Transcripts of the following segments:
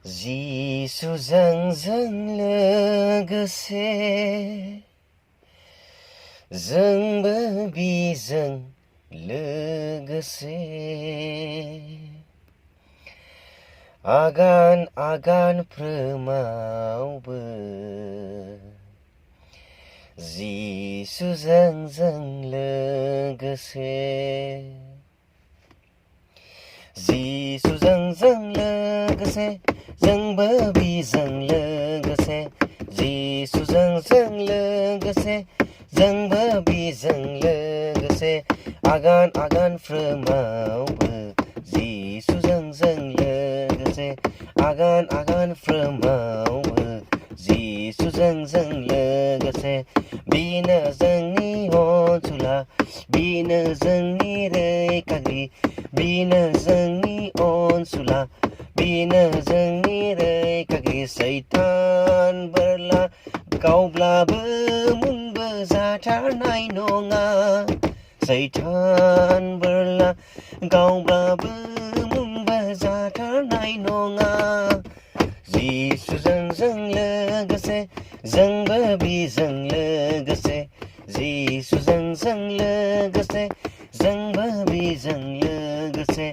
जिसुजों लोगोसे जोंबो बिजों लोगोसे आगान आगान फ्रोमावबो जिसुजों लोगोसे जिसुजों लोगोसे जोंबो बिजों लोगोसे जिसुजों लोगोसे जोंबो बिजों लोगोसे आगान आगान फ्रोमावबो जिसुजों लोगोसे आगान आगान फ्रोमावबो जिसुजों लोगोसे बिनो जोंनि अनसुला बिनो जोंनि रैखागिरि बिनो जोंनि अनसुला बिनो जोंनि रैखागिरि सैतान बोरला गावब्लाबो मुंबो जाथारनाय नङा सैतान बोरला गावब्लाबो मुंबो जाथारनाय नङा जिसुजों लोगोसे जोंबो बिजों लोगोसे जिसुजों लोगोसे जोंबो बिजों लोगोसे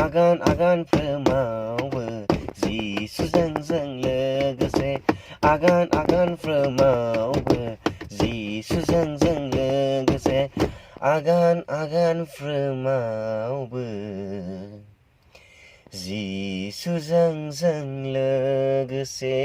आगान आगान फ्रोमावबो जिसुजों लोगोसे आगान आगान फ्रोमावबो जिसुजों लोगोसे आगान आगान फ्रोमावबो जिसुजों लोगोसे